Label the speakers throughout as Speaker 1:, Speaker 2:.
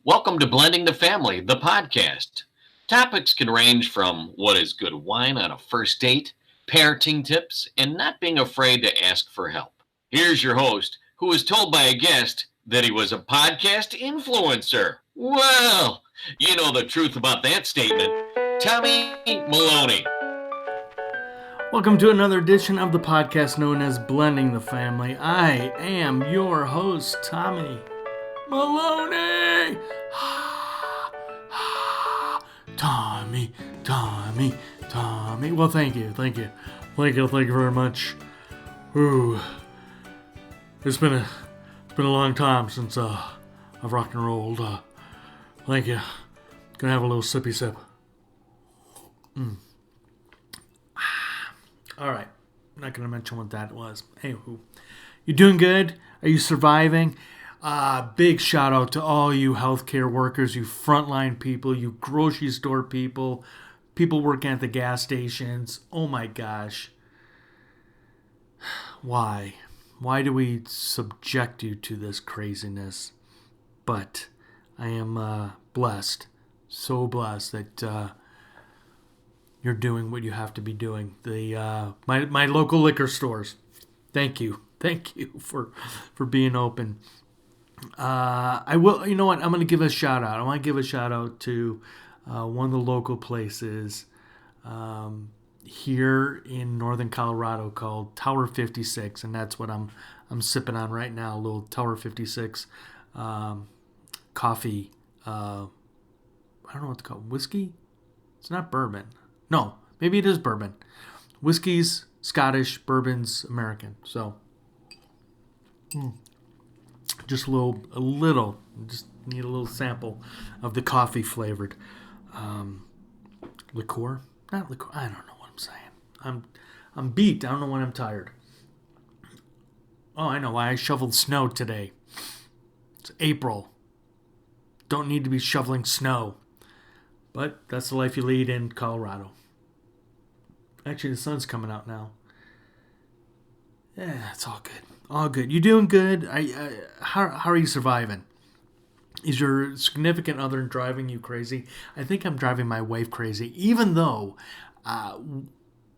Speaker 1: Welcome to Blending the Family, the podcast. Topics can range from what is good wine on a first date, parenting tips, and not being afraid to ask for help. Here's your host, who was told by a guest that he was a podcast influencer. Well, you know the truth about that statement. Tommy Maloney.
Speaker 2: Welcome to another edition of the podcast known as Blending the Family. I am your host, Tommy Maloney. Tommy. Well, thank you very much. Ooh, it's been a long time since I've rock and rolled. Thank you. Gonna have a little sippy sip. All right, I'm not gonna mention what that was. Anywho, you doing good? Are you surviving? Big shout out to all you healthcare workers, you frontline people, you grocery store people, people working at the gas stations. Oh my gosh. Why? Why do we subject you to this craziness? But I am blessed, so blessed that you're doing what you have to be doing. My local liquor stores. Thank you for being open. I will. You know what? I'm going to give a shout out. I want to give a shout out to one of the local places here in northern Colorado called Tower 56, and that's what I'm sipping on right now. A little Tower 56 coffee. I don't know what to call it. Whiskey. It's not bourbon. No, maybe it is bourbon. Whiskey's Scottish, bourbon's American. So. Just just need a little sample of the coffee flavored liqueur. Not liqueur. I don't know what I'm saying. I'm beat. I don't know when I'm tired. Oh, I know why I shoveled snow today. It's April. Don't need to be shoveling snow. But that's the life you lead in Colorado. Actually, the sun's coming out now. Yeah, it's all good. All good. You doing good? How are you surviving? Is your significant other driving you crazy? I think I'm driving my wife crazy, even though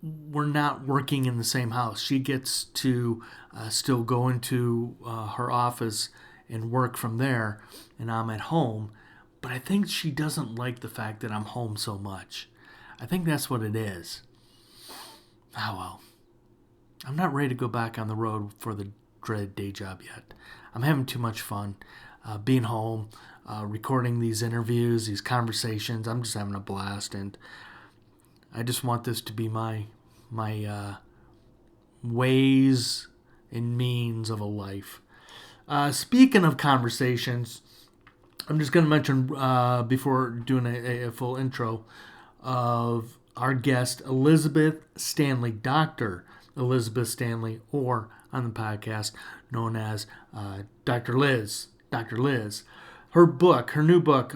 Speaker 2: we're not working in the same house. She gets to still go into her office and work from there, and I'm at home. But I think she doesn't like the fact that I'm home so much. I think that's what it is. Oh, well. I'm not ready to go back on the road for the dreaded day job yet. I'm having too much fun being home, recording these interviews, these conversations. I'm just having a blast, and I just want this to be my ways and means of a life. Speaking of conversations, I'm just going to mention before doing a full intro of our guest, Elizabeth Stanley, Dr. Elizabeth Stanley, or on the podcast known as Dr. Liz. Her new book,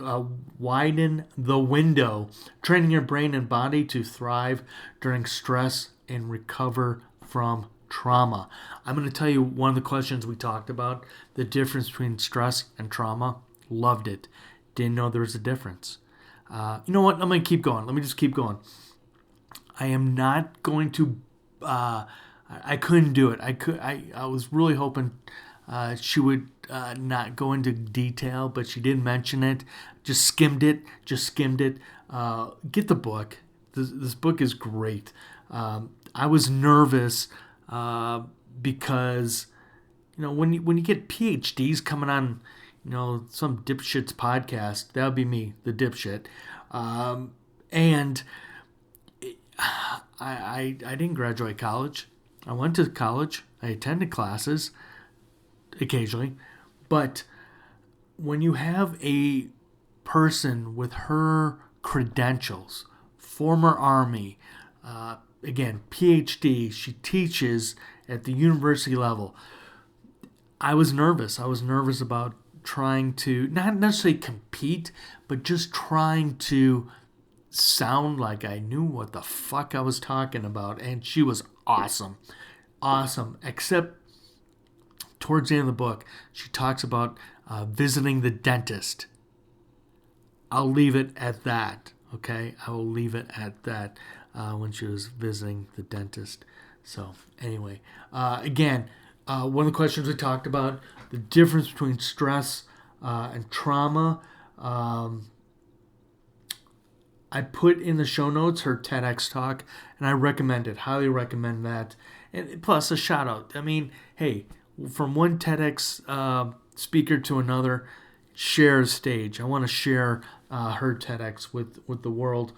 Speaker 2: Widen the Window, Training Your Brain and Body to Thrive During Stress and Recover from Trauma. I'm going to tell you one of the questions we talked about, the difference between stress and trauma. Loved it. Didn't know there was a difference. You know what? I'm going to keep going. Let me just keep going. I am not going to... I couldn't do it. I was really hoping she would not go into detail, but she did mention it. Just skimmed it. Get the book. This book is great. I was nervous because when you get Ph.D.s coming on some dipshit's podcast, that would be me, the dipshit, and I didn't graduate college. I went to college. I attended classes occasionally. But when you have a person with her credentials, former Army, again, Ph.D., she teaches at the university level. I was nervous. I was nervous about trying to, not necessarily compete, but just trying to sound like I knew what the fuck I was talking about. And she was awesome. Except towards the end of the book, she talks about visiting the dentist. I'll leave it at that. Okay, I will leave it at that. When she was visiting the dentist. So anyway, again, one of the questions we talked about, the difference between stress and trauma. I put in the show notes her TEDx talk, and I recommend it. Highly recommend that. And plus a shout out. I mean, hey, from one TEDx speaker to another, share a stage. I want to share her TEDx with the world.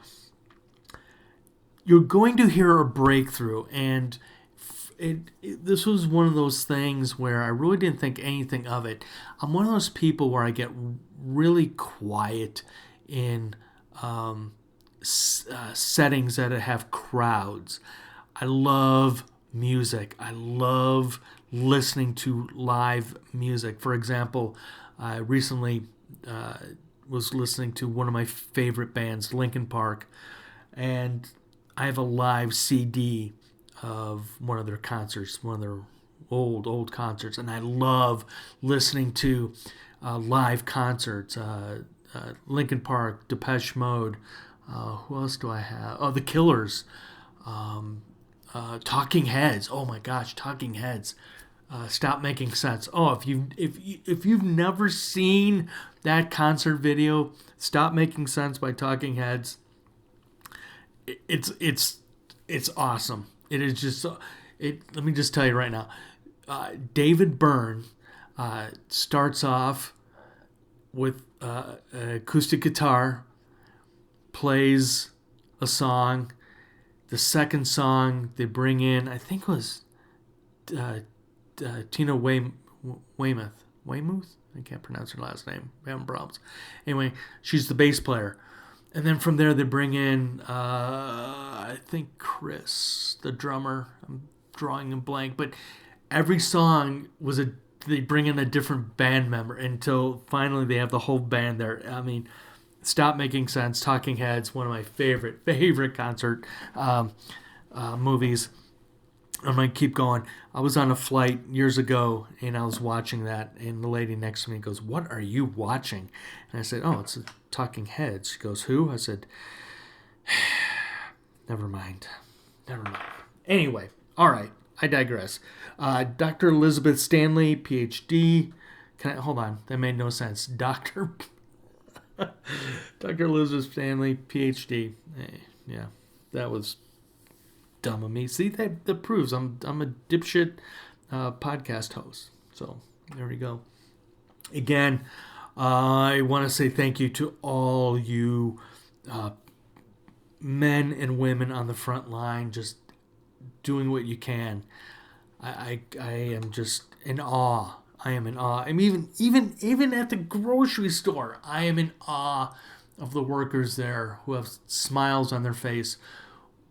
Speaker 2: You're going to hear a breakthrough, and this was one of those things where I really didn't think anything of it. I'm one of those people where I get really quiet in settings that have crowds. I love music. I love listening to live music. For example, I recently was listening to one of my favorite bands, Linkin Park, and I have a live CD of one of their concerts, one of their old concerts, and I love listening to live concerts. Linkin Park, Depeche Mode. Who else do I have? Oh, The Killers. Talking Heads. Oh my gosh, Talking Heads. Stop Making Sense. Oh, if you've never seen that concert video, Stop Making Sense by Talking Heads, it's awesome. It is just let me just tell you right now. David Byrne starts off with an acoustic guitar, plays a song. The second song they bring in, I think it was Tina Weymouth. Weymouth? I can't pronounce her last name. I'm having problems. Anyway, she's the bass player. And then from there they bring in, I think Chris, the drummer. I'm drawing a blank. But every song they bring in a different band member until finally they have the whole band there. I mean, Stop Making Sense, Talking Heads, one of my favorite concert movies. I'm going to keep going. I was on a flight years ago, and I was watching that, and the lady next to me goes, "What are you watching?" And I said, "Oh, it's Talking Heads." She goes, "Who?" I said, Never mind. Anyway, all right, I digress. Dr. Elizabeth Stanley, Ph.D. Hold on, that made no sense. Dr. Elizabeth Stanley, Ph.D. Yeah, that was dumb of me. See, that proves I'm a dipshit podcast host. So there we go. Again, I want to say thank you to all you men and women on the front line, just doing what you can. I am just in awe. I am in awe. I mean, even at the grocery store, I am in awe of the workers there who have smiles on their face.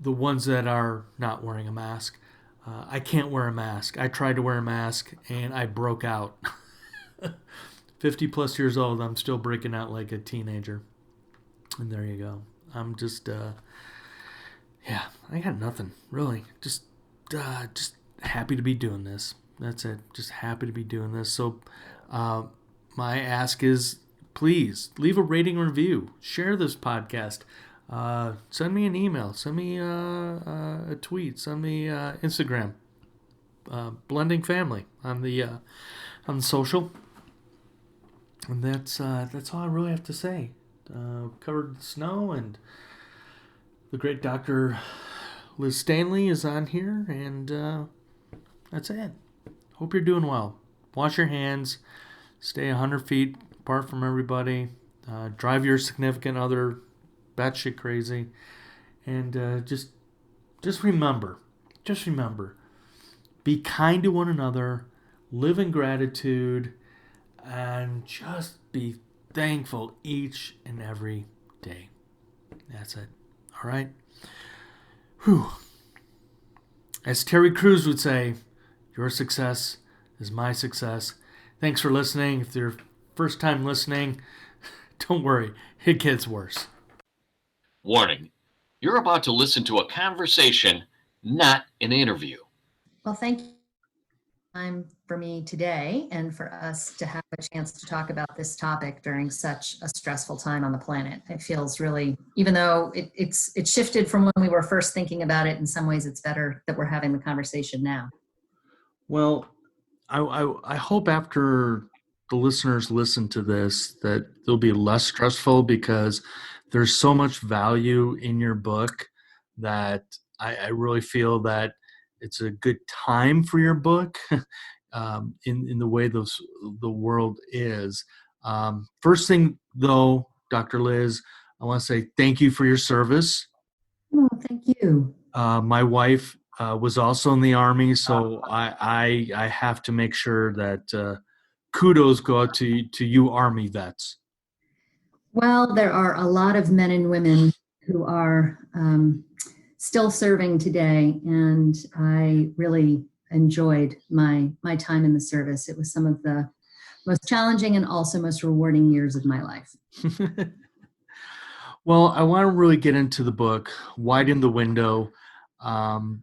Speaker 2: The ones that are not wearing a mask. I can't wear a mask. I tried to wear a mask and I broke out. 50 plus years old, I'm still breaking out like a teenager. And there you go. I'm just, I got nothing really. Just happy to be doing this. That's it. Just happy to be doing this. So, my ask is, please leave a rating and review. Share this podcast. Send me an email. Send me a tweet. Send me Instagram. Blending Family on the social. And that's all I really have to say. Covered snow, and the great Dr. Liz Stanley is on here, and that's it. Hope you're doing well. Wash your hands. Stay 100 feet apart from everybody. Drive your significant other batshit crazy. And just remember. Be kind to one another. Live in gratitude. And just be thankful each and every day. That's it. All right? Whew. As Terry Crews would say, your success is my success. Thanks for listening. If you're first time listening, don't worry, it gets worse.
Speaker 1: Warning, you're about to listen to a conversation, not an interview.
Speaker 3: Well, thank you. I'm for me today and for us to have a chance to talk about this topic during such a stressful time on the planet. It feels really, even though it's shifted from when we were first thinking about it, in some ways it's better that we're having the conversation now.
Speaker 2: Well, I hope after the listeners listen to this that they'll be less stressful, because there's so much value in your book that I really feel that it's a good time for your book. In the way the world is. First thing, though, Dr. Liz, I want to say thank you for your service.
Speaker 3: Oh, thank you.
Speaker 2: My wife was also in the Army, so I have to make sure that kudos go out to you Army vets.
Speaker 3: Well, there are a lot of men and women who are still serving today, and I really enjoyed my time in the service. It was some of the most challenging and also most rewarding years of my life.
Speaker 2: Well, I want to really get into the book, Widen the Window. And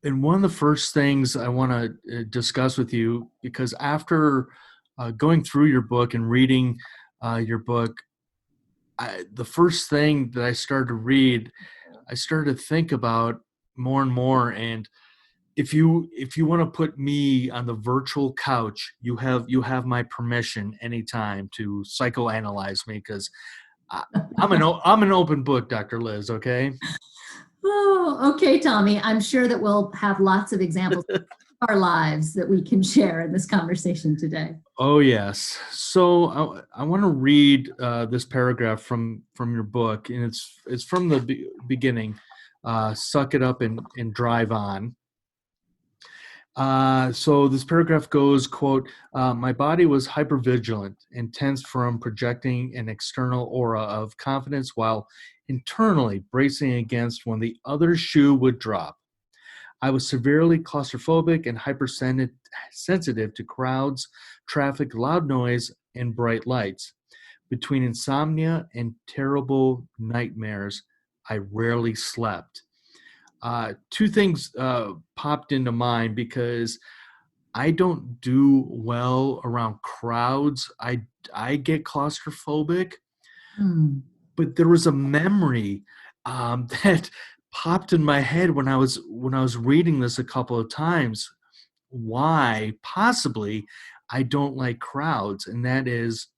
Speaker 2: one of the first things I want to discuss with you, because after going through your book and reading your book, the first thing that I started to read, I started to think about more and more. And if you want to put me on the virtual couch, you have my permission anytime to psychoanalyze me, because I'm an open book, Dr. Liz. Okay.
Speaker 3: Oh, okay, Tommy. I'm sure that we'll have lots of examples of our lives that we can share in this conversation today.
Speaker 2: Oh yes. So I want to read this paragraph from your book, and it's from the beginning. Suck it up and drive on. So this paragraph goes, quote, my body was hypervigilant and tense from projecting an external aura of confidence while internally bracing against when the other shoe would drop. I was severely claustrophobic and hypersensitive to crowds, traffic, loud noise, and bright lights. Between insomnia and terrible nightmares, I rarely slept. Two things popped into mind, because I don't do well around crowds. I get claustrophobic, but there was a memory that popped in my head when I was reading this a couple of times. Why possibly I don't like crowds, and that is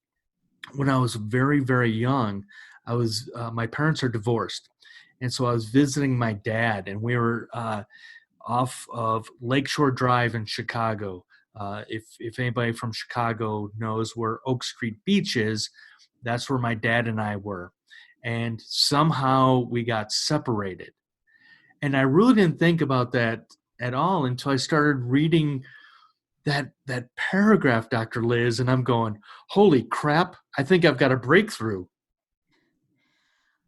Speaker 2: when I was very, very young. I was my parents are divorced. And so I was visiting my dad, and we were off of Lakeshore Drive in Chicago. If anybody from Chicago knows where Oak Street Beach is, that's where my dad and I were. And somehow we got separated. And I really didn't think about that at all until I started reading that paragraph, Dr. Liz, and I'm going, holy crap, I think I've got a breakthrough.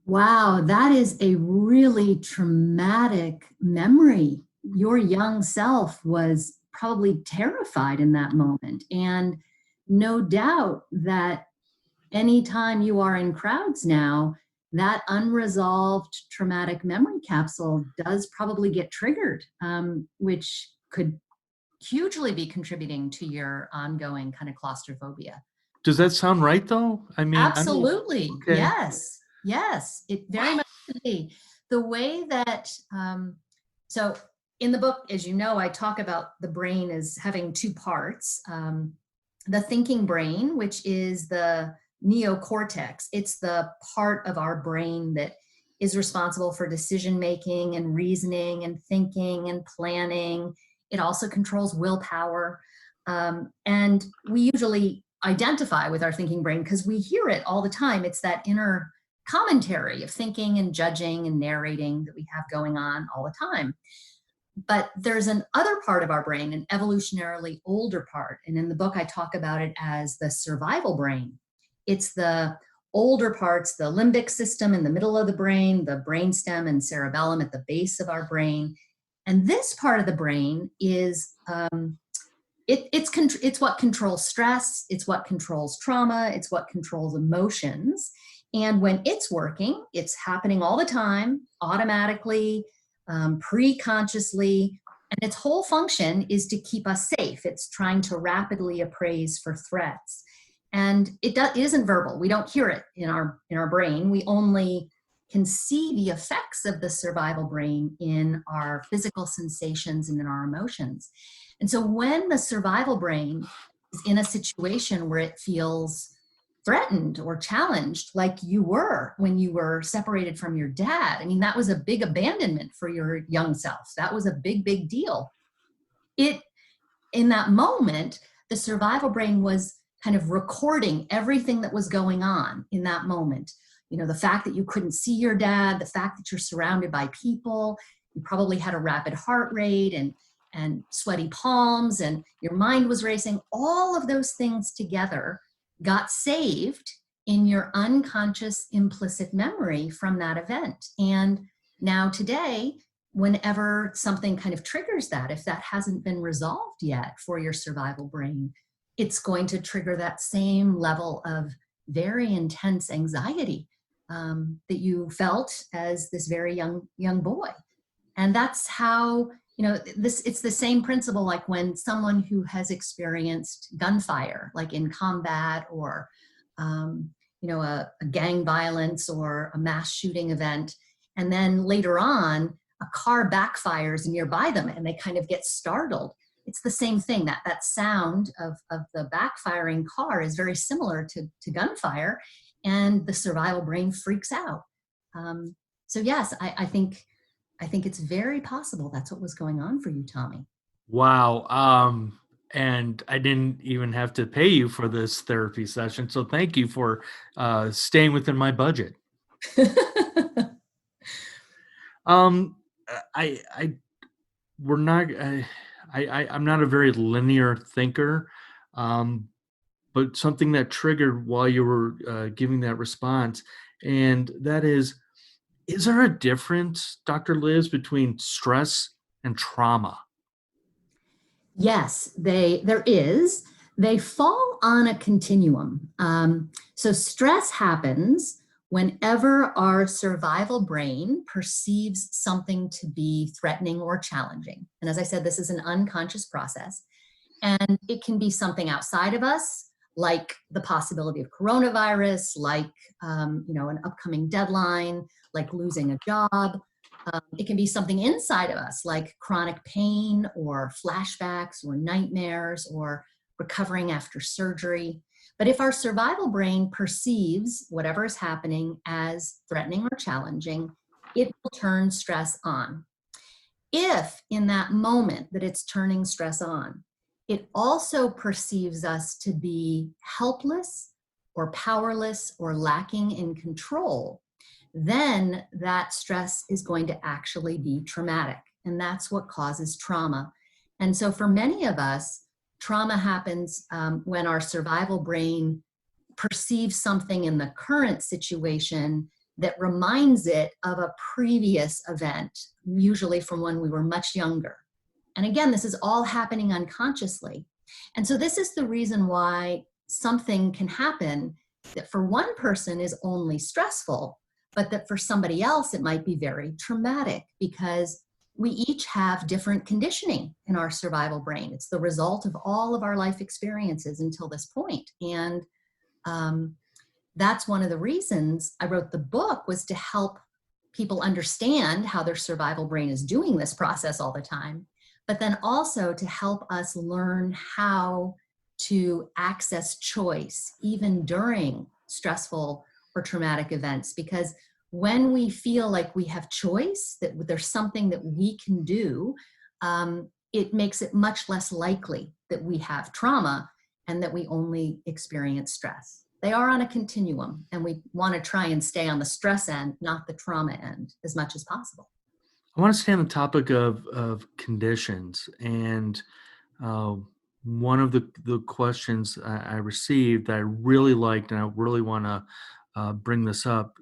Speaker 3: Wow, that is a really traumatic memory. Your young self was probably terrified in that moment. And no doubt that anytime you are in crowds now, that unresolved traumatic memory capsule does probably get triggered, which could hugely be contributing to your ongoing kind of claustrophobia.
Speaker 2: Does that sound right, though? I mean,
Speaker 3: absolutely.
Speaker 2: Okay.
Speaker 3: Yes, it very much could be. The way that, so in the book, as you know, I talk about the brain as having two parts. The thinking brain, which is the neocortex. It's the part of our brain that is responsible for decision making and reasoning and thinking and planning. It also controls willpower. And we usually identify with our thinking brain because we hear it all the time. It's that inner commentary of thinking and judging and narrating that we have going on all the time. But there's an other part of our brain, an evolutionarily older part. And in the book, I talk about it as the survival brain. It's the older parts, the limbic system in the middle of the brain, the brainstem and cerebellum at the base of our brain. And this part of the brain is, it's what controls stress, it's what controls trauma, it's what controls emotions. And when it's working, it's happening all the time, automatically, pre-consciously. And its whole function is to keep us safe. It's trying to rapidly appraise for threats. And isn't verbal. We don't hear it in our brain. We only can see the effects of the survival brain in our physical sensations and in our emotions. And so when the survival brain is in a situation where it feels threatened or challenged, like you were when you were separated from your dad, I mean, that was a big abandonment for your young self. That was a big, big deal. In that moment, the survival brain was kind of recording everything that was going on in that moment. The fact that you couldn't see your dad, the fact that you're surrounded by people, you probably had a rapid heart rate and sweaty palms, and your mind was racing. All of those things together got saved in your unconscious implicit memory from that event. And now today, whenever something kind of triggers that, if that hasn't been resolved yet for your survival brain, it's going to trigger that same level of very intense anxiety that you felt as this very young boy. And that's how, it's the same principle like when someone who has experienced gunfire, like in combat or, a gang violence or a mass shooting event, and then later on, a car backfires nearby them and they kind of get startled. It's the same thing. That sound of the backfiring car is very similar to gunfire, and the survival brain freaks out. So yes, I think it's very possible that's what was going on for you, Tommy.
Speaker 2: Wow. And I didn't even have to pay you for this therapy session. So thank you for staying within my budget. I'm not a very linear thinker, but something that triggered while you were giving that response, and that is there a difference, Dr. Liz, between stress and trauma?
Speaker 3: Yes, there is. They fall on a continuum. So stress happens whenever our survival brain perceives something to be threatening or challenging. And as I said, this is an unconscious process. And it can be something outside of us, like the possibility of coronavirus, like an upcoming deadline, like losing a job. It can be something inside of us, like chronic pain or flashbacks or nightmares or recovering after surgery. But if our survival brain perceives whatever is happening as threatening or challenging, it will turn stress on. If in that moment that it's turning stress on, it also perceives us to be helpless or powerless or lacking in control, then that stress is going to actually be traumatic. And that's what causes trauma. And so for many of us, trauma happens when our survival brain perceives something in the current situation that reminds it of a previous event, usually from when we were much younger. And again, this is all happening unconsciously. And so this is the reason why something can happen that for one person is only stressful, but that for somebody else, it might be very traumatic, because we each have different conditioning in our survival brain. It's the result of all of our life experiences until this point. And that's one of the reasons I wrote the book, was to help people understand how their survival brain is doing this process all the time, but then also to help us learn how to access choice even during stressful or traumatic events. Because when we feel like we have choice, that there's something that we can do, it makes it much less likely that we have trauma and that we only experience stress. They are on a continuum, and we want to try and stay on the stress end, not the trauma end, as much as possible.
Speaker 2: I want to stay on the topic of conditions. And one of the questions I received that I really liked, and I really want to bring this up,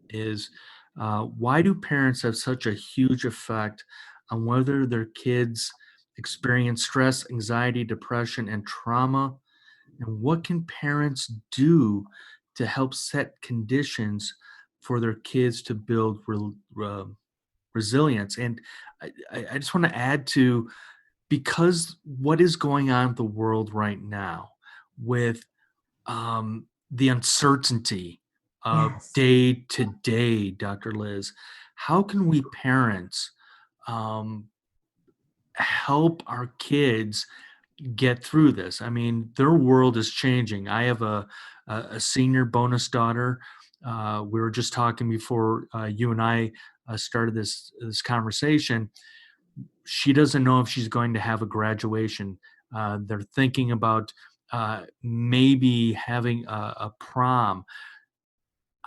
Speaker 2: is why do parents have such a huge effect on whether their kids experience stress, anxiety, depression, and trauma? And what can parents do to help set conditions for their kids to build resilience. And I just want to add to, because what is going on with the world right now with the uncertainty of
Speaker 3: Yes.
Speaker 2: day to day, Dr. Liz, how can we parents um, help our kids get through this? I mean, their world is changing. I have a senior bonus daughter. We were just talking before you and I started this conversation. She doesn't know if she's going to have a graduation. They're thinking about maybe having a prom.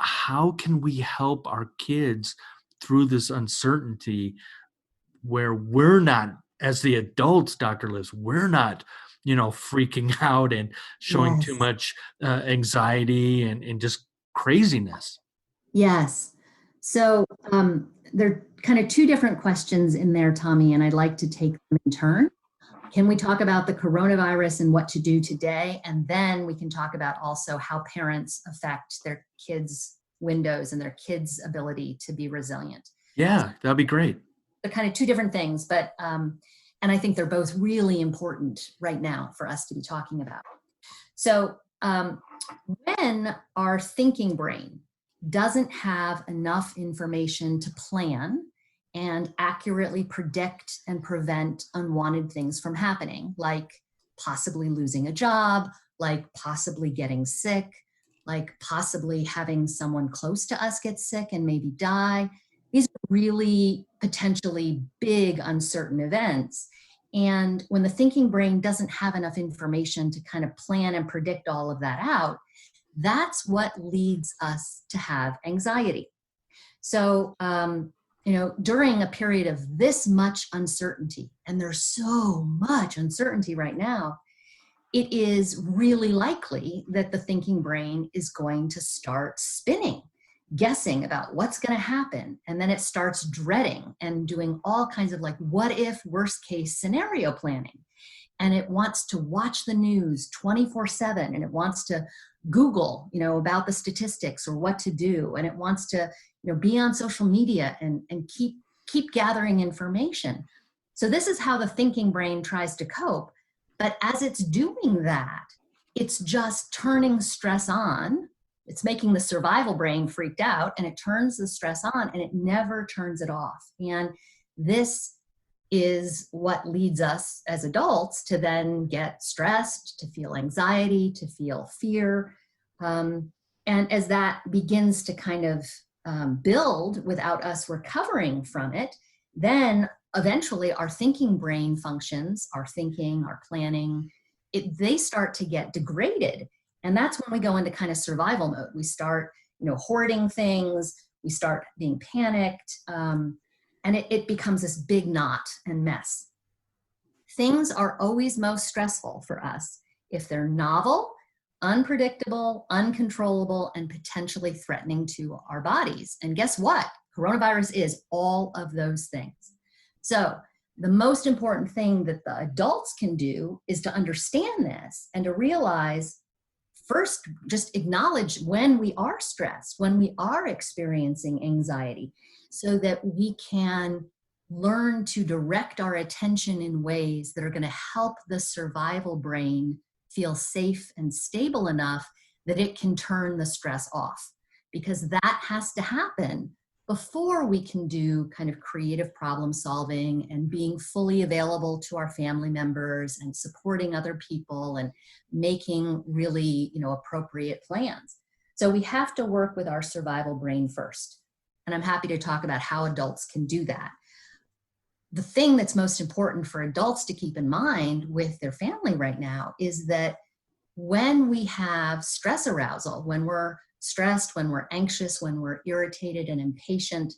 Speaker 2: How can we help our kids through this uncertainty where we're not, as the adults, Dr. Liz, we're not, freaking out and showing too
Speaker 3: Yes.
Speaker 2: much anxiety and just craziness?
Speaker 3: Yes. So there are kind of two different questions in there, Tommy, and I'd like to take them in turn. Can we talk about the coronavirus and what to do today? And then we can talk about also how parents affect their kids' windows and their kids' ability to be resilient.
Speaker 2: Yeah, that'd be great.
Speaker 3: They're kind of two different things, but and I think they're both really important right now for us to be talking about. So when our thinking brain doesn't have enough information to plan and accurately predict and prevent unwanted things from happening, like possibly losing a job, like possibly getting sick, like possibly having someone close to us get sick and maybe die. These are really potentially big uncertain events. And when the thinking brain doesn't have enough information to kind of plan and predict all of that out, that's what leads us to have anxiety. So, during a period of this much uncertainty, and there's so much uncertainty right now, it is really likely that the thinking brain is going to start spinning, guessing about what's going to happen. And then it starts dreading and doing all kinds of like, what if, worst case scenario planning. And it wants to watch the news 24/7, and it wants to Google, about the statistics or what to do. And it wants to, be on social media and keep gathering information. So this is how the thinking brain tries to cope. But as it's doing that, it's just turning stress on. It's making the survival brain freaked out, and it turns the stress on, and it never turns it off. And this is what leads us as adults to then get stressed, to feel anxiety, to feel fear. And as that begins to kind of build without us recovering from it, then eventually our thinking brain functions, our thinking, our planning, they start to get degraded. And that's when we go into kind of survival mode. We start, hoarding things, we start being panicked, and it becomes this big knot and mess. Things are always most stressful for us if they're novel, unpredictable, uncontrollable, and potentially threatening to our bodies. And guess what? Coronavirus is all of those things. So the most important thing that the adults can do is to understand this and to realize, first, just acknowledge when we are stressed, when we are experiencing anxiety, so that we can learn to direct our attention in ways that are going to help the survival brain feel safe and stable enough that it can turn the stress off. Because that has to happen before we can do kind of creative problem solving and being fully available to our family members and supporting other people and making really, appropriate plans. So we have to work with our survival brain first. And I'm happy to talk about how adults can do that. The thing that's most important for adults to keep in mind with their family right now is that when we have stress arousal, when we're stressed, when we're anxious, when we're irritated and impatient,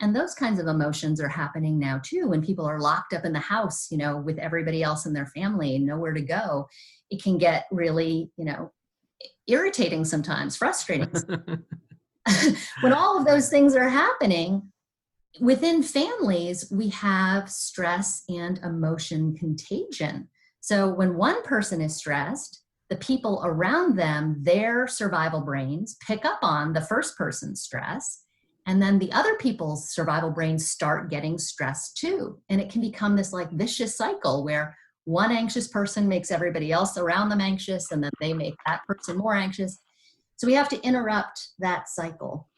Speaker 3: and those kinds of emotions are happening now too, when people are locked up in the house, with everybody else in their family and nowhere to go, it can get really, irritating sometimes, frustrating. When all of those things are happening, within families, we have stress and emotion contagion. So when one person is stressed, the people around them, their survival brains pick up on the first person's stress, And then the other people's survival brains start getting stressed too. And it can become this like vicious cycle where one anxious person makes everybody else around them anxious, and then they make that person more anxious. So we have to interrupt that cycle.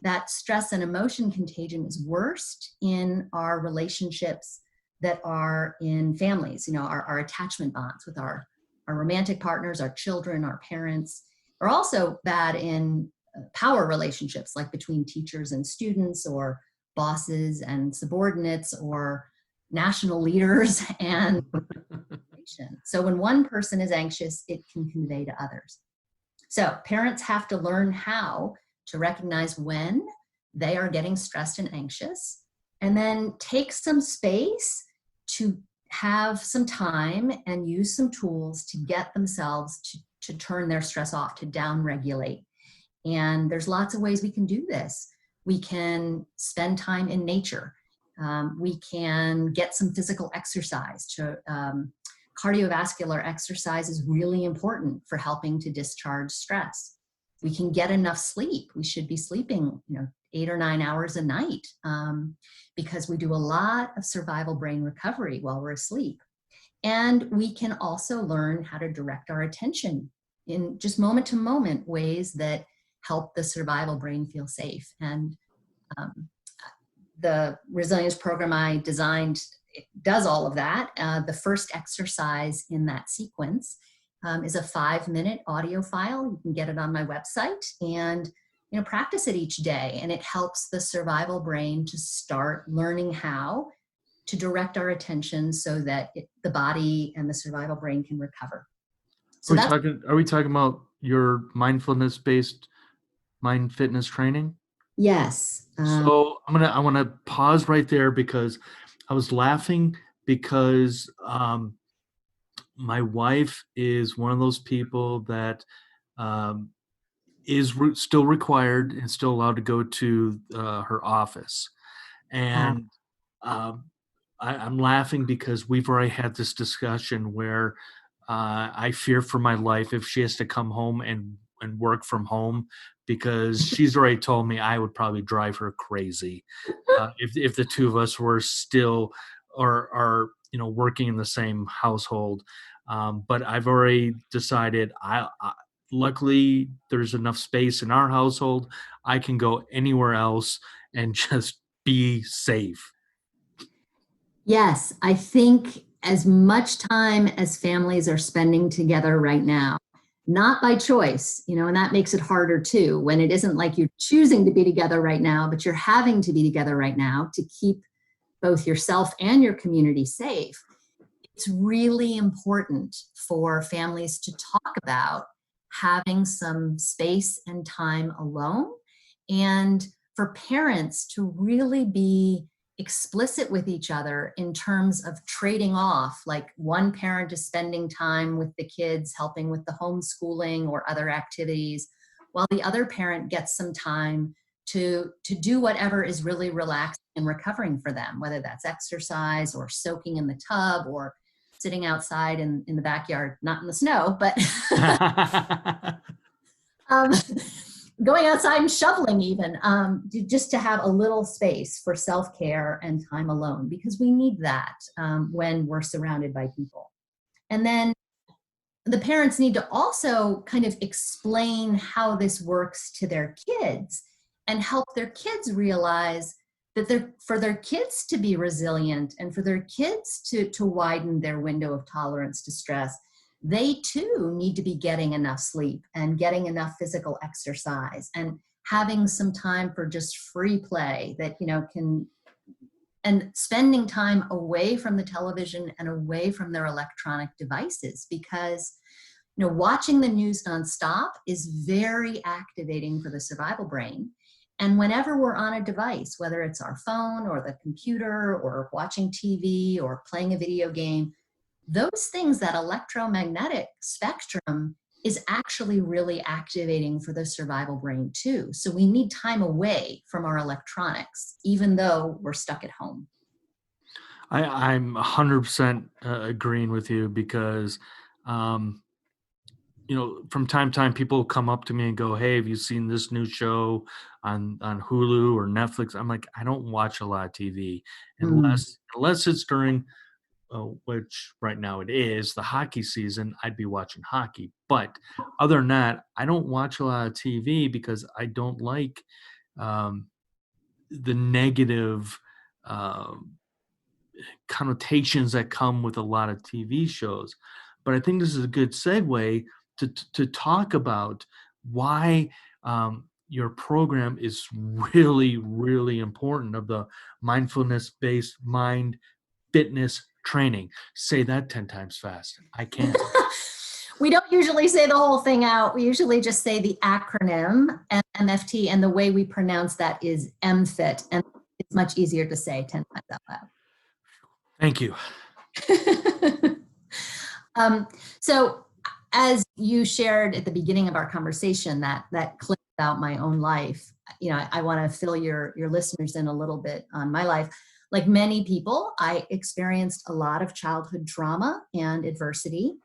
Speaker 3: That stress and emotion contagion is worst in our relationships that are in families, our attachment bonds with our romantic partners, our children, our parents. Are also bad in power relationships, like between teachers and students, or bosses and subordinates, or national leaders and so when one person is anxious, it can convey to others. So parents have to learn how to recognize when they are getting stressed and anxious, and then take some space to have some time and use some tools to get themselves to turn their stress off, to down-regulate. And there's lots of ways we can do this. We can spend time in nature. We can get some physical exercise. Cardiovascular exercise is really important for helping to discharge stress. We can get enough sleep. We should be sleeping, 8 or 9 hours a night, because we do a lot of survival brain recovery while we're asleep. And we can also learn how to direct our attention in just moment to moment ways that help the survival brain feel safe. And the resilience program I designed does all of that. The first exercise in that sequence is a 5-minute audio file. You can get it on my website, and practice it each day. And it helps the survival brain to start learning how to direct our attention so that the body and the survival brain can recover. So
Speaker 2: are we talking about your mindfulness-based mind fitness training?
Speaker 3: Yes.
Speaker 2: So I want to pause right there, because I was laughing because my wife is one of those people that is still required and still allowed to go to her office. And I'm laughing because we've already had this discussion where I fear for my life if she has to come home and work from home, because she's already told me I would probably drive her crazy if the two of us were still or are working in the same household. But I've already decided luckily there's enough space in our household. I can go anywhere else and just be safe.
Speaker 3: Yes, I think as much time as families are spending together right now, not by choice, and that makes it harder too, when it isn't like you're choosing to be together right now, but you're having to be together right now to keep both yourself and your community safe. It's really important for families to talk about having some space and time alone, and for parents to really be explicit with each other in terms of trading off, like one parent is spending time with the kids, helping with the homeschooling or other activities, while the other parent gets some time to do whatever is really relaxing and recovering for them, whether that's exercise or soaking in the tub or sitting outside in the backyard, not in the snow, but going outside and shoveling even, just to have a little space for self-care and time alone, because we need that when we're surrounded by people. And then the parents need to also kind of explain how this works to their kids and help their kids realize that for their kids to be resilient and for their kids to widen their window of tolerance to stress, they too need to be getting enough sleep and getting enough physical exercise and having some time for just free play that, and spending time away from the television and away from their electronic devices, because, watching the news nonstop is very activating for the survival brain. And whenever we're on a device, whether it's our phone or the computer or watching TV or playing a video game, those things, that electromagnetic spectrum is actually really activating for the survival brain too. So we need time away from our electronics, even though we're stuck at home.
Speaker 2: I'm 100% agreeing with you, because, from time to time, people come up to me and go, "Hey, have you seen this new show on Hulu or Netflix?" I'm like, I don't watch a lot of TV
Speaker 3: Mm.
Speaker 2: unless it's during, which right now it is the hockey season. I'd be watching hockey, but other than that, I don't watch a lot of TV because I don't like um, the negative um, connotations that come with a lot of TV shows. But I think this is a good segue to talk about why your program is really, really important of the mindfulness-based mind fitness training. Say that 10 times fast. I can't.
Speaker 3: We don't usually say the whole thing out. We usually just say the acronym MFT, and the way we pronounce that is MFIT, and it's much easier to say 10 times out loud.
Speaker 2: Thank you.
Speaker 3: So as you shared at the beginning of our conversation, that clip about my own life, I want to fill your listeners in a little bit on my life. Like many people, I experienced a lot of childhood trauma and adversity,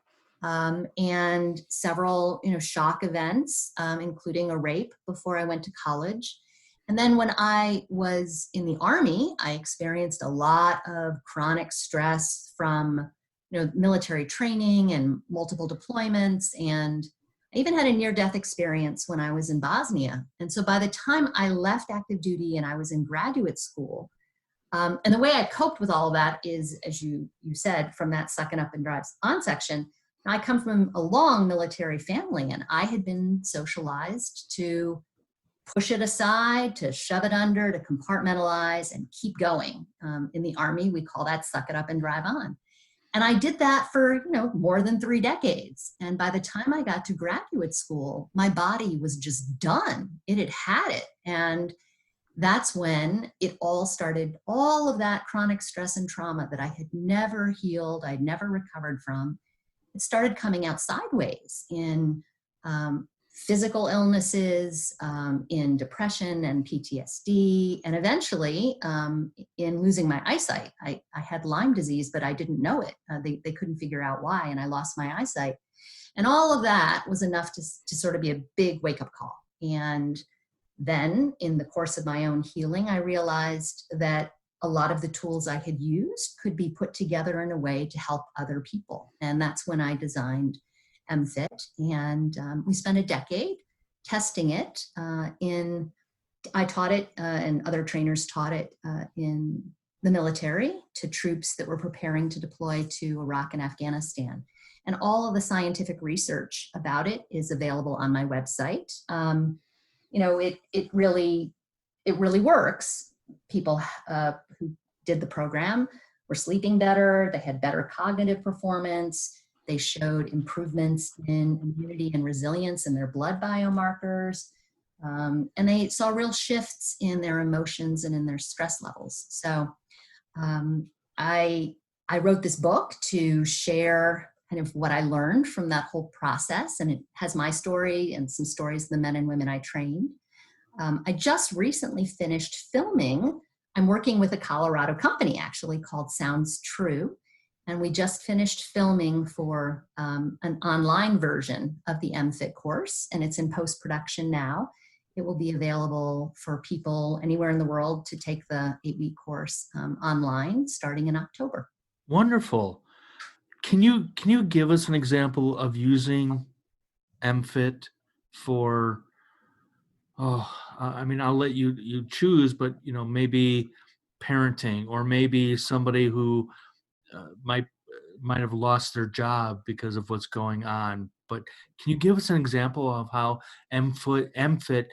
Speaker 3: and several, shock events, including a rape before I went to college. And then when I was in the Army, I experienced a lot of chronic stress from military training and multiple deployments. And I even had a near-death experience when I was in Bosnia. And so by the time I left active duty and I was in graduate school, and the way I coped with all of that is, as you said, from that suck it up and drive on section, I come from a long military family, and I had been socialized to push it aside, to shove it under, to compartmentalize and keep going. In the Army, we call that suck it up and drive on. And I did that for, more than 3 decades. And by the time I got to graduate school, my body was just done. It had had it. And that's when it all started, all of that chronic stress and trauma that I had never healed, I'd never recovered from. It started coming out sideways in physical illnesses, in depression and PTSD, and eventually in losing my eyesight. I had Lyme disease, but I didn't know it. They couldn't figure out why, and I lost my eyesight. And all of that was enough to sort of be a big wake-up call. And then in the course of my own healing, I realized that a lot of the tools I had used could be put together in a way to help other people. And that's when I designed MFIT. And we spent a decade testing it I taught it and other trainers taught it in the military to troops that were preparing to deploy to Iraq and Afghanistan. And all of the scientific research about it is available on my website. It really works. People who did the program were sleeping better. They had better cognitive performance. They showed improvements in immunity and resilience in their blood biomarkers. And they saw real shifts in their emotions and in their stress levels. So I wrote this book to share kind of what I learned from that whole process. And it has my story and some stories of the men and women I trained. I just recently finished filming. I'm working with a Colorado company actually called Sounds True. And we just finished filming for an online version of the MFIT course, and it's in post-production now. It will be available for people anywhere in the world to take the 8-week course online starting in October.
Speaker 2: Wonderful. Can you give us an example of using MFIT for, I'll let you choose, but maybe parenting, or maybe somebody who might have lost their job because of what's going on. But can you give us an example of how MFIT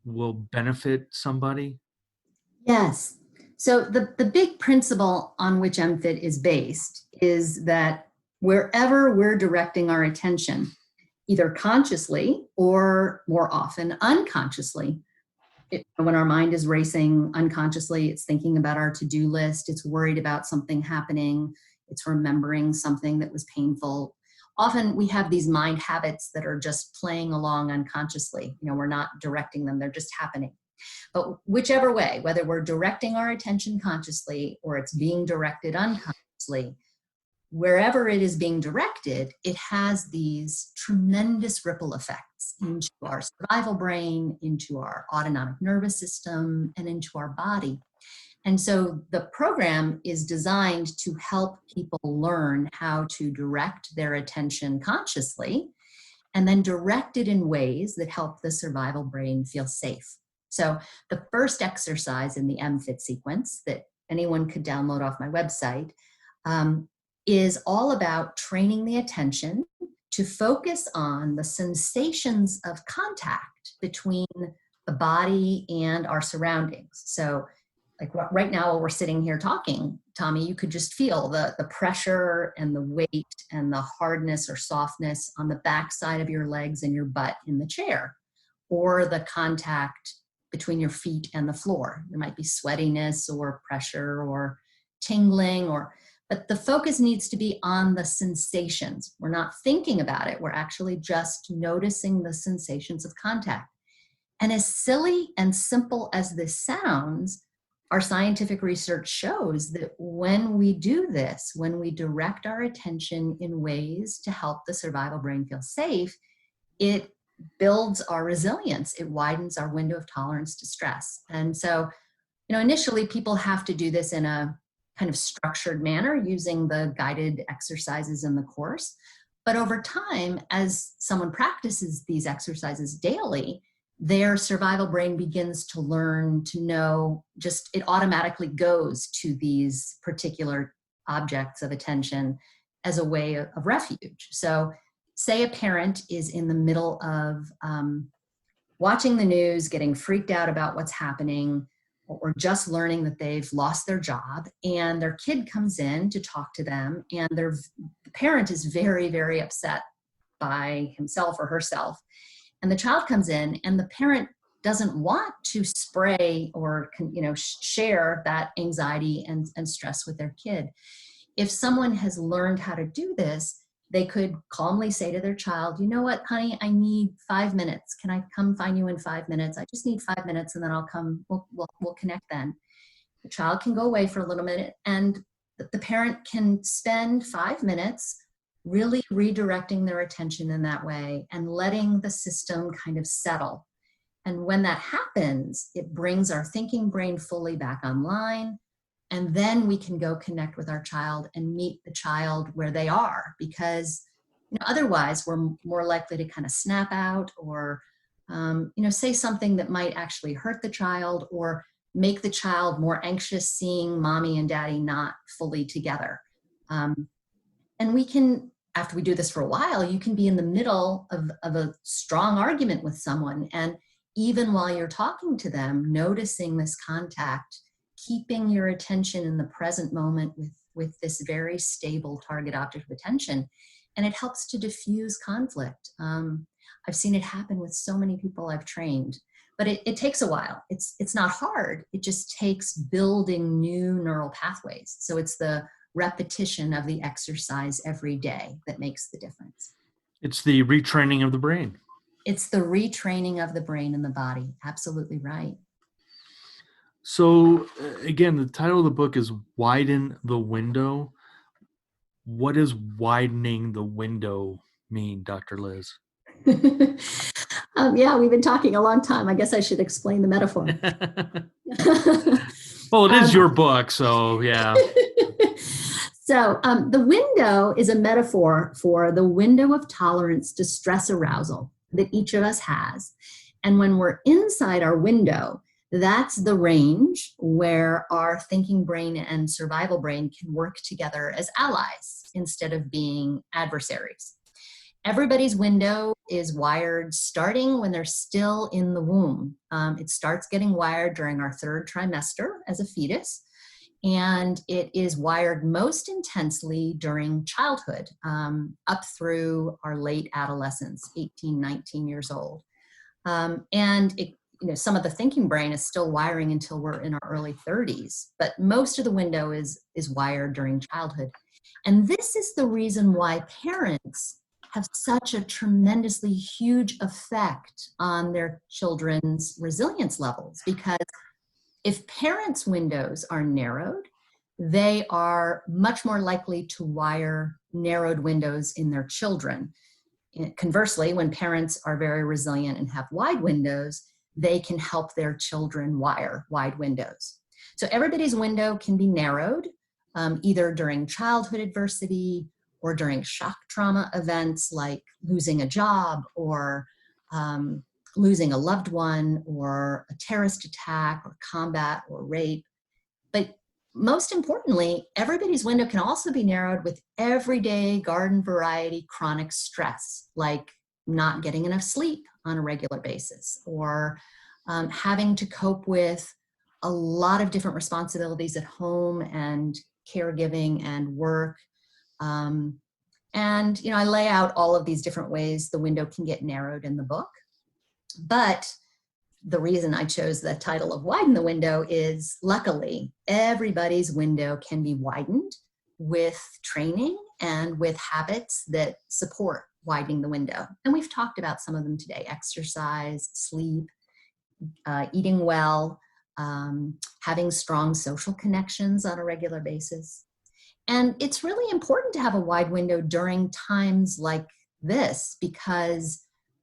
Speaker 2: will benefit somebody?
Speaker 3: Yes. So the big principle on which MFIT is based is that wherever we're directing our attention, either consciously or more often unconsciously, when our mind is racing unconsciously, it's thinking about our to-do list, it's worried about something happening, it's remembering something that was painful. Often we have these mind habits that are just playing along unconsciously. We're not directing them, they're just happening. But whichever way, whether we're directing our attention consciously or it's being directed unconsciously, wherever it is being directed, it has these tremendous ripple effects into our survival brain, into our autonomic nervous system, and into our body. And so the program is designed to help people learn how to direct their attention consciously and then direct it in ways that help the survival brain feel safe. So the first exercise in the MFIT sequence that anyone could download off my website is all about training the attention to focus on the sensations of contact between the body and our surroundings. So like right now while we're sitting here talking, Tommy, you could just feel the pressure and the weight and the hardness or softness on the backside of your legs and your butt in the chair, or the contact between your feet and the floor. There might be sweatiness or pressure or tingling, but the focus needs to be on the sensations. We're not thinking about it. We're actually just noticing the sensations of contact. And as silly and simple as this sounds, our scientific research shows that when we do this, when we direct our attention in ways to help the survival brain feel safe, it builds our resilience. It widens our window of tolerance to stress. And so, initially people have to do this in a kind of structured manner using the guided exercises in the course. But over time, as someone practices these exercises daily, their survival brain begins to learn to know, it automatically goes to these particular objects of attention as a way of refuge. So say a parent is in the middle of watching the news, getting freaked out about what's happening, or just learning that they've lost their job, and their kid comes in to talk to them, and the parent is very, very upset by himself or herself. And the child comes in, and the parent doesn't want to spray or share that anxiety and stress with their kid. If someone has learned how to do this, they could calmly say to their child, "You know what, honey, I need 5 minutes. Can I come find you in 5 minutes? I just need 5 minutes, and then I'll come. We'll connect then." The child can go away for a little minute, and the parent can spend 5 minutes really redirecting their attention in that way and letting the system kind of settle. And when that happens, it brings our thinking brain fully back online. And then we can go connect with our child and meet the child where they are, because otherwise we're more likely to kind of snap out or say something that might actually hurt the child or make the child more anxious seeing mommy and daddy not fully together. And we can, after we do this for a while, you can be in the middle of a strong argument with someone, and even while you're talking to them, noticing this contact, keeping your attention in the present moment with this very stable target object of attention, and it helps to diffuse conflict. I've seen it happen with so many people I've trained, but it takes a while. It's not hard. It just takes building new neural pathways. So it's the repetition of the exercise every day that makes the difference.
Speaker 2: It's the retraining of the brain.
Speaker 3: It's the retraining of the brain and the body. Absolutely right.
Speaker 2: So again, the title of the book is Widen the Window. What does widening the window mean, Dr. Liz?
Speaker 3: Yeah, we've been talking a long time. I guess I should explain the metaphor.
Speaker 2: Well, it is your book, so yeah.
Speaker 3: So the window is a metaphor for the window of tolerance to stress arousal that each of us has. And when we're inside our window, that's the range where our thinking brain and survival brain can work together as allies instead of being adversaries. Everybody's window is wired starting when they're still in the womb. It starts getting wired during our 3rd trimester as a fetus, and it is wired most intensely during childhood, up through our late adolescence, 18, 19 years old. And it, some of the thinking brain is still wiring until we're in our early 30s, but most of the window is wired during childhood. And this is the reason why parents have such a tremendously huge effect on their children's resilience levels, because if parents' windows are narrowed, they are much more likely to wire narrowed windows in their children. Conversely, when parents are very resilient and have wide windows, they can help their children wire wide windows. So everybody's window can be narrowed, either during childhood adversity or during shock trauma events like losing a job or losing a loved one or a terrorist attack or combat or rape. But most importantly, everybody's window can also be narrowed with everyday garden variety chronic stress, like not getting enough sleep on a regular basis, or having to cope with a lot of different responsibilities at home and caregiving and work. And, I lay out all of these different ways the window can get narrowed in the book. But the reason I chose the title of Widen the Window is, luckily, everybody's window can be widened with training and with habits that support widening the window. And we've talked about some of them today: exercise, sleep, eating well, having strong social connections on a regular basis. And it's really important to have a wide window during times like this, because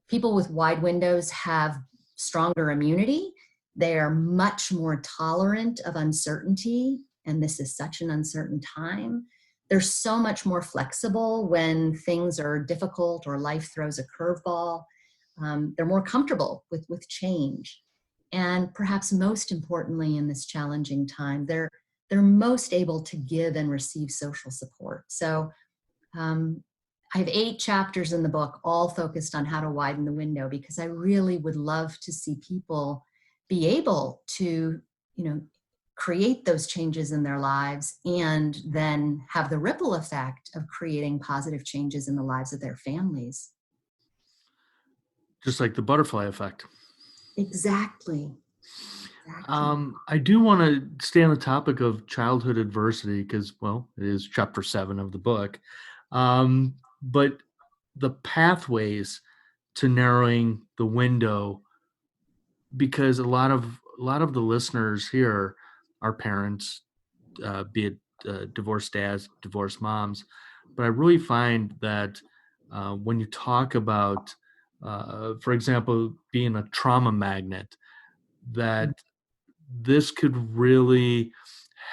Speaker 3: people with wide windows have stronger immunity. They are much more tolerant of uncertainty, and this is such an uncertain time. They're so much more flexible when things are difficult or life throws a curveball. They're more comfortable with change. And perhaps most importantly in this challenging time, they're most able to give and receive social support. So I have 8 chapters in the book, all focused on how to widen the window, because I really would love to see people be able to, create those changes in their lives and then have the ripple effect of creating positive changes in the lives of their families.
Speaker 2: Just like the butterfly effect.
Speaker 3: Exactly.
Speaker 2: I do want to stay on the topic of childhood adversity because, well, it is chapter 7 of the book. But the pathways to narrowing the window, because a lot of the listeners here are parents, be it divorced dads, divorced moms. But I really find that when you talk about, for example, being a trauma magnet, that this could really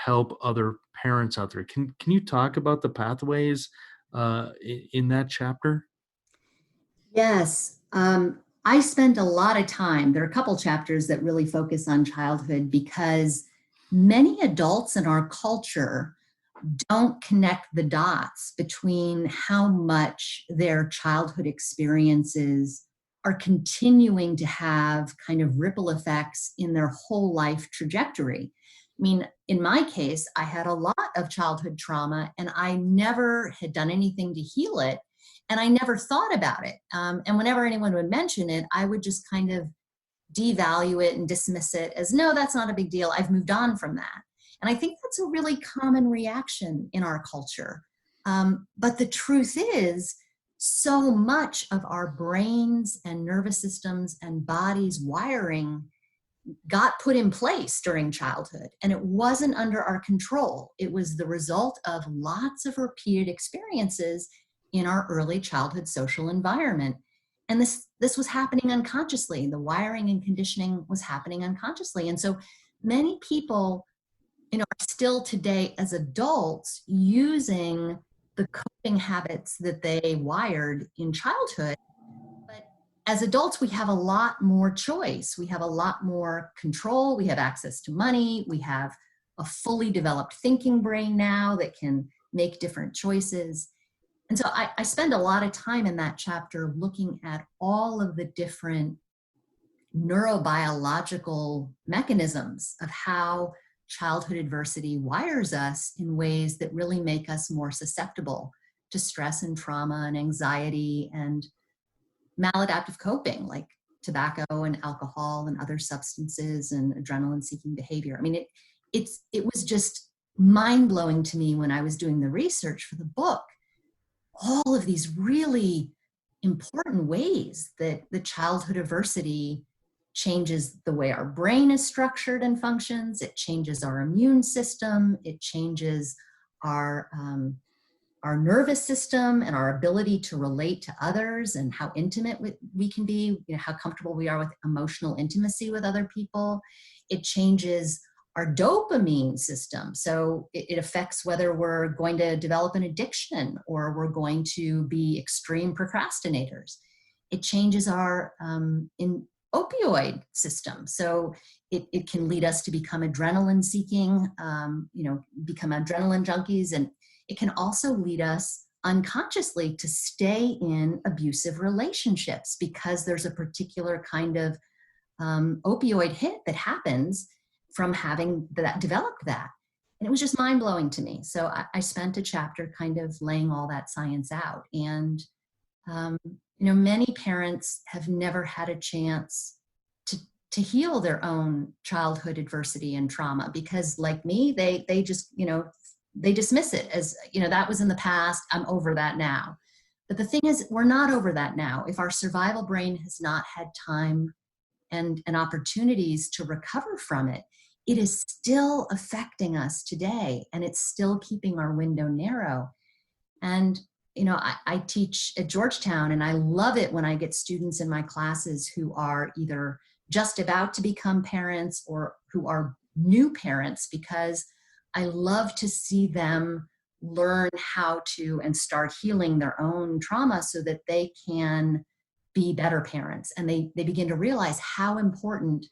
Speaker 2: help other parents out there. Can you talk about the pathways in that chapter?
Speaker 3: Yes. I spent a lot of time. There are a couple chapters that really focus on childhood, because many adults in our culture don't connect the dots between how much their childhood experiences are continuing to have kind of ripple effects in their whole life trajectory. I mean, in my case, I had a lot of childhood trauma and I never had done anything to heal it. And I never thought about it. And whenever anyone would mention it, I would just kind of devalue it and dismiss it as, no, that's not a big deal. I've moved on from that. And I think that's a really common reaction in our culture. But the truth is, so much of our brains and nervous systems and bodies wiring got put in place during childhood, and it wasn't under our control. It was the result of lots of repeated experiences in our early childhood social environment. And this was happening unconsciously. The wiring and conditioning was happening unconsciously. And so many people, are still today as adults using the coping habits that they wired in childhood. But as adults, we have a lot more choice. We have a lot more control. We have access to money. We have a fully developed thinking brain now that can make different choices. And so I spend a lot of time in that chapter looking at all of the different neurobiological mechanisms of how childhood adversity wires us in ways that really make us more susceptible to stress and trauma and anxiety and maladaptive coping, like tobacco and alcohol and other substances and adrenaline-seeking behavior. I mean, it was just mind-blowing to me when I was doing the research for the book, all of these really important ways that the childhood adversity changes the way our brain is structured and functions. It changes our immune system. It changes our nervous system and our ability to relate to others and how intimate we can be, how comfortable we are with emotional intimacy with other people. It changes our dopamine system. So it affects whether we're going to develop an addiction or we're going to be extreme procrastinators. It changes our opioid system. So it can lead us to become adrenaline seeking, become adrenaline junkies. And it can also lead us unconsciously to stay in abusive relationships because there's a particular kind of opioid hit that happens from having developed that. And it was just mind-blowing to me. So I spent a chapter kind of laying all that science out. And, many parents have never had a chance to heal their own childhood adversity and trauma because, like me, they just, they dismiss it as, that was in the past, I'm over that now. But the thing is, we're not over that now. If our survival brain has not had time and opportunities to recover from it, it is still affecting us today, and it's still keeping our window narrow. And, I teach at Georgetown, and I love it when I get students in my classes who are either just about to become parents or who are new parents, because I love to see them learn how to and start healing their own trauma so that they can be better parents. And they begin to realize how important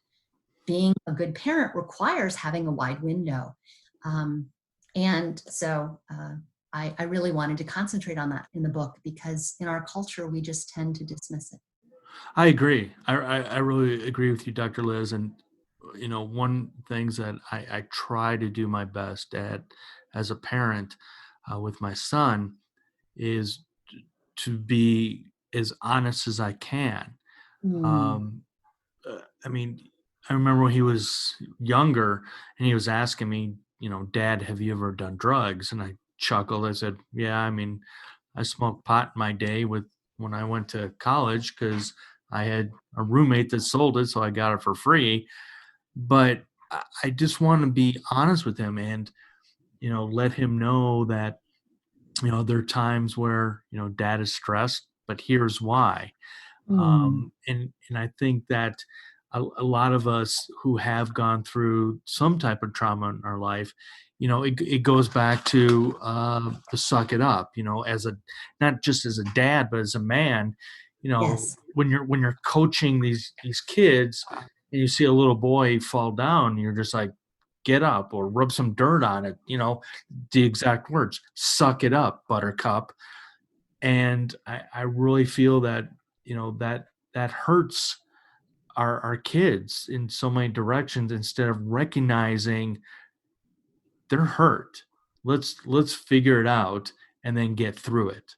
Speaker 3: being a good parent requires having a wide window. And so I really wanted to concentrate on that in the book because in our culture, we just tend to dismiss it.
Speaker 2: I agree. I really agree with you, Dr. Liz. And, one things that I try to do my best at as a parent with my son is to be as honest as I can. I remember when he was younger and he was asking me, Dad, have you ever done drugs? And I chuckled. I said, yeah, I smoked pot in my day when I went to college because I had a roommate that sold it, so I got it for free. But I just want to be honest with him and, let him know that, there are times where, Dad is stressed, but here's why. And I think that a lot of us who have gone through some type of trauma in our life, it goes back to the suck it up, not just as a dad, but as a man,
Speaker 3: Yes.
Speaker 2: when you're coaching these kids and you see a little boy fall down, you're just like, get up or rub some dirt on it, the exact words, suck it up, buttercup. And I really feel that, that hurts our kids in so many directions instead of recognizing they're hurt. Let's figure it out and then get through it.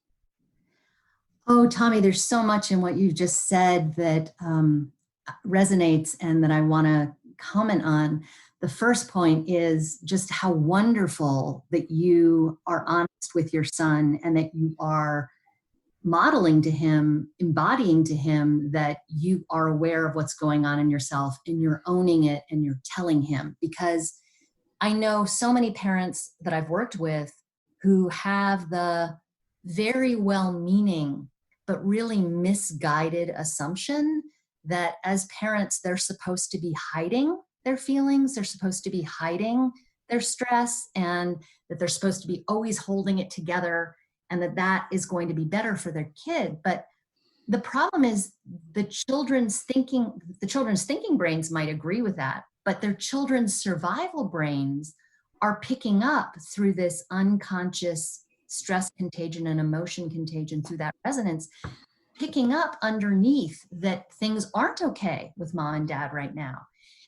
Speaker 3: Oh, Tommy, there's so much in what you just said that resonates and that I want to comment on. The first point is just how wonderful that you are honest with your son and that you are modeling to him, embodying to him that you are aware of what's going on in yourself and you're owning it and you're telling him. Because I know so many parents that I've worked with who have the very well-meaning but really misguided assumption that as parents, they're supposed to be hiding their feelings, they're supposed to be hiding their stress, and that they're supposed to be always holding it together, and that is going to be better for their kid. But the problem is the children's thinking brains might agree with that, but their children's survival brains are picking up through this unconscious stress contagion and emotion contagion through that resonance, picking up underneath that things aren't okay with mom and dad right now.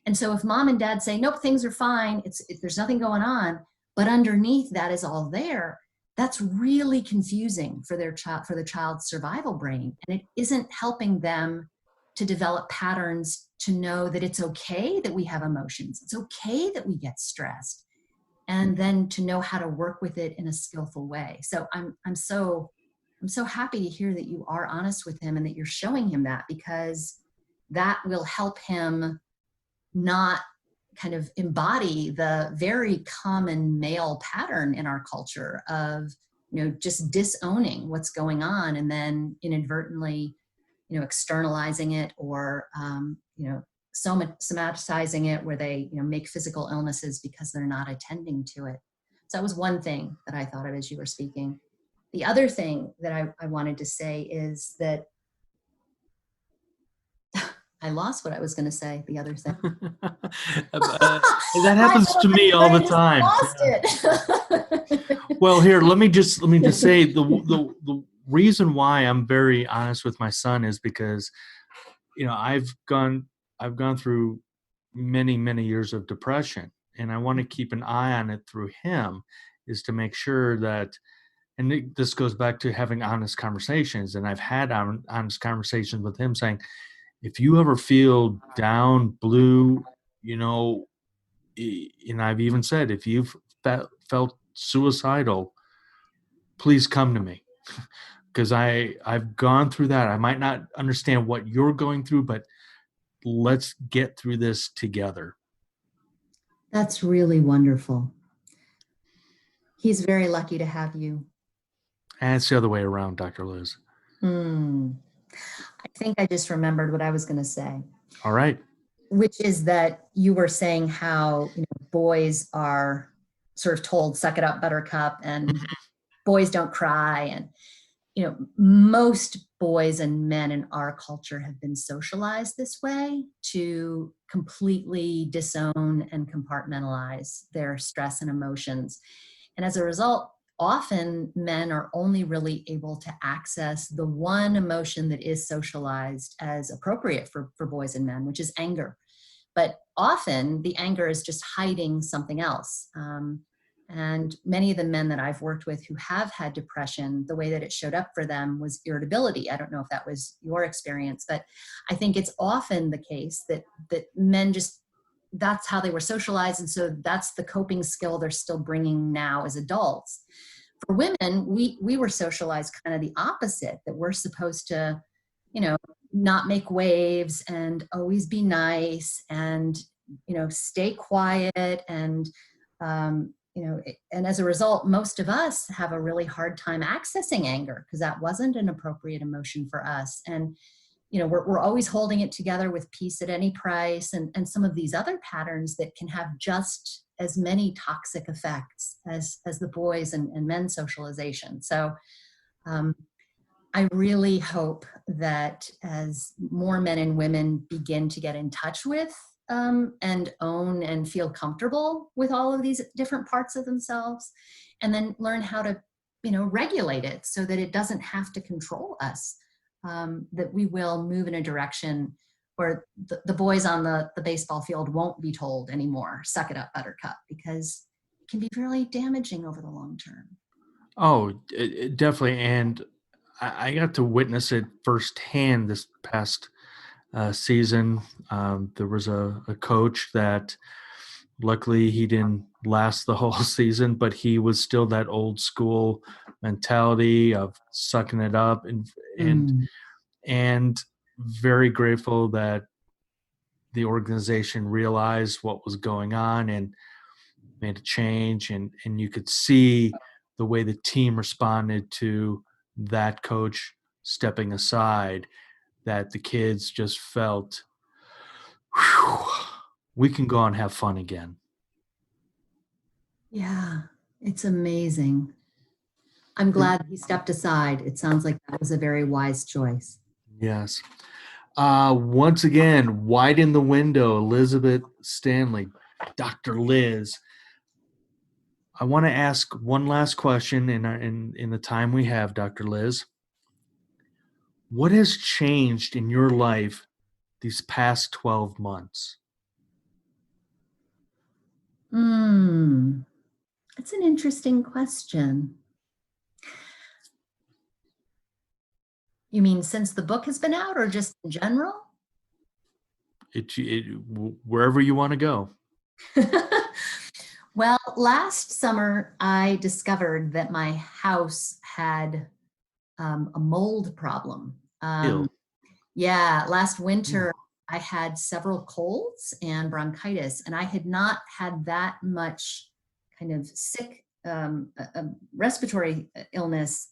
Speaker 3: And so if mom and dad say, nope, things are fine, there's nothing going on, but underneath that is all there, that's really confusing for the child's survival brain. And it isn't helping them to develop patterns to know that it's okay that we have emotions. It's okay that we get stressed. And then to know how to work with it in a skillful way. So I'm so happy to hear that you are honest with him and that you're showing him that, because that will help him not kind of embody the very common male pattern in our culture of, just disowning what's going on and then inadvertently, externalizing it or, somatizing it where they, make physical illnesses because they're not attending to it. So that was one thing that I thought of as you were speaking. The other thing that I wanted to say is that I lost what I was going to say. The other thing.
Speaker 2: That happens to me all the time.
Speaker 3: Lost it.
Speaker 2: Well, here, let me just say the reason why I'm very honest with my son is because, I've gone through many years of depression, and I want to keep an eye on it through him, is to make sure that, and this goes back to having honest conversations, and I've had honest conversations with him saying, if you ever feel down, blue, and I've even said, if you've felt suicidal, please come to me, because I've gone through that. I might not understand what you're going through, but let's get through this together.
Speaker 3: That's really wonderful. He's very lucky to have you.
Speaker 2: And it's the other way around, Dr. Liz.
Speaker 3: I think I just remembered what I was going to say.
Speaker 2: All right.
Speaker 3: Which is that you were saying how, boys are sort of told, suck it up, buttercup, and boys don't cry. And, most boys and men in our culture have been socialized this way to completely disown and compartmentalize their stress and emotions. And as a result, often men are only really able to access the one emotion that is socialized as appropriate for boys and men, which is anger. But often the anger is just hiding something else. And many of the men that I've worked with who have had depression, the way that it showed up for them was irritability. I don't know if that was your experience, but I think it's often the case that men just, that's how they were socialized. And so that's the coping skill they're still bringing now as adults. For women, we were socialized kind of the opposite, that we're supposed to, not make waves and always be nice and, stay quiet. And, and as a result, most of us have a really hard time accessing anger because that wasn't an appropriate emotion for us. And, we're always holding it together with peace at any price and some of these other patterns that can have just as many toxic effects as the boys and men's socialization. So I really hope that as more men and women begin to get in touch with and own and feel comfortable with all of these different parts of themselves, and then learn how to, regulate it so that it doesn't have to control us, that we will move in a direction where the boys on the baseball field won't be told anymore, suck it up, buttercup, because it can be really damaging over the long term.
Speaker 2: Oh, definitely. And I got to witness it firsthand this past season. There was a coach that luckily he didn't last the whole season, but he was still that old school mentality of sucking it up and very grateful that the organization realized what was going on and made a change. And you could see the way the team responded to that coach stepping aside, that the kids just felt, whew, we can go and have fun again.
Speaker 3: Yeah, it's amazing. I'm glad he stepped aside. It sounds like that was a very wise choice.
Speaker 2: Yes. Once again, Widen the Window, Elizabeth Stanley, Dr. Liz. I want to ask one last question in the time we have, Dr. Liz. What has changed in your life these past 12 months?
Speaker 3: That's an interesting question. You mean since the book has been out or just in general?
Speaker 2: Wherever you want to go.
Speaker 3: Well, last summer, I discovered that my house had a mold problem. Yeah, last winter, I had several colds and bronchitis, and I had not had that much kind of sick respiratory illness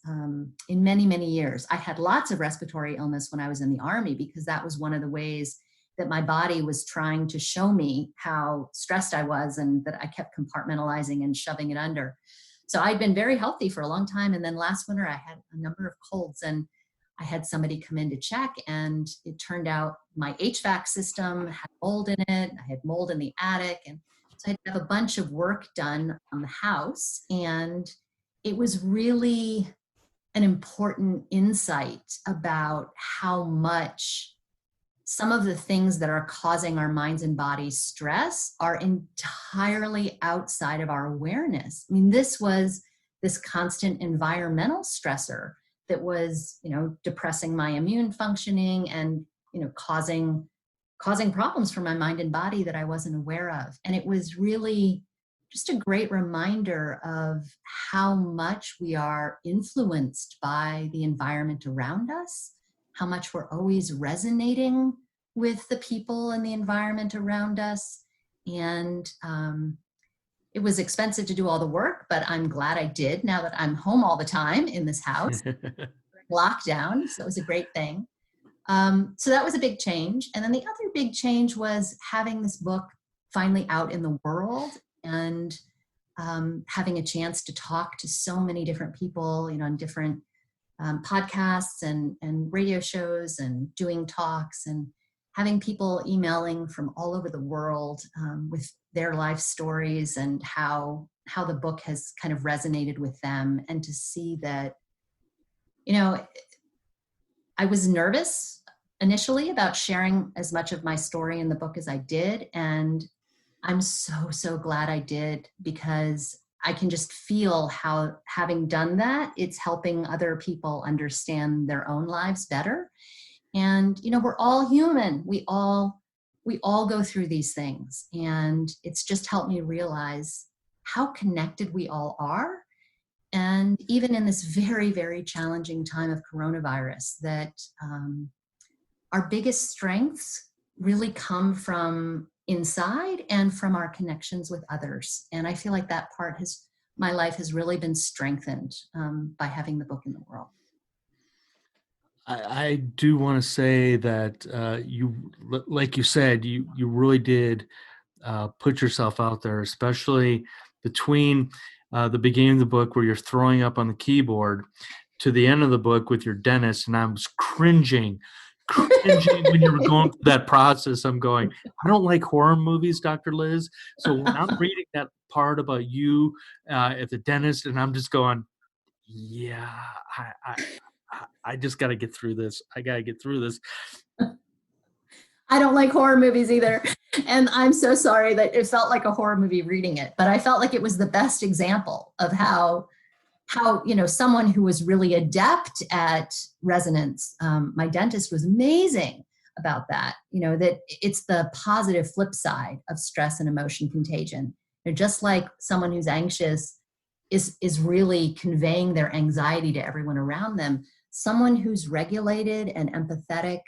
Speaker 3: in many, many years. I had lots of respiratory illness when I was in the Army, because that was one of the ways that my body was trying to show me how stressed I was, and that I kept compartmentalizing and shoving it under. So I'd been very healthy for a long time. And then last winter I had a number of colds, and I had somebody come in to check, and it turned out my HVAC system had mold in it. I had mold in the attic. And so I had to have a bunch of work done on the house. And it was really an important insight about how much some of the things that are causing our minds and bodies stress are entirely outside of our awareness. I mean, this was this constant environmental stressor that was, depressing my immune functioning and, causing problems for my mind and body that I wasn't aware of. And it was really just a great reminder of how much we are influenced by the environment around us, how much we're always resonating with the people and the environment around us. And it was expensive to do all the work, but I'm glad I did, now that I'm home all the time in this house, lockdown. So it was a great thing. So that was a big change. And then the other big change was having this book finally out in the world, and having a chance to talk to so many different people, on different podcasts and radio shows, and doing talks, and having people emailing from all over the world with their life stories, and how the book has kind of resonated with them. And to see that, I was nervous initially about sharing as much of my story in the book as I did. And I'm so glad I did, because I can just feel how, having done that, it's helping other people understand their own lives better. And, we're all human. We all go through these things. And it's just helped me realize how connected we all are. And even in this very, very challenging time of coronavirus, that our biggest strengths really come from inside and from our connections with others. And I feel like that part my life has really been strengthened by having the book in the world.
Speaker 2: I do want to say that you, like you said, you really did put yourself out there, especially between the beginning of the book where you're throwing up on the keyboard to the end of the book with your dentist. And I was cringing when you were going through that process. I'm going, I don't like horror movies, Dr. Liz. So when I'm reading that part about you at the dentist, and I'm just going, yeah, I just got to get through this. I got to get through this.
Speaker 3: I don't like horror movies either. And I'm so sorry that it felt like a horror movie reading it, but I felt like it was the best example of how someone who was really adept at resonance, my dentist was amazing about that, that it's the positive flip side of stress and emotion contagion. Just like someone who's anxious is really conveying their anxiety to everyone around them, someone who's regulated and empathetic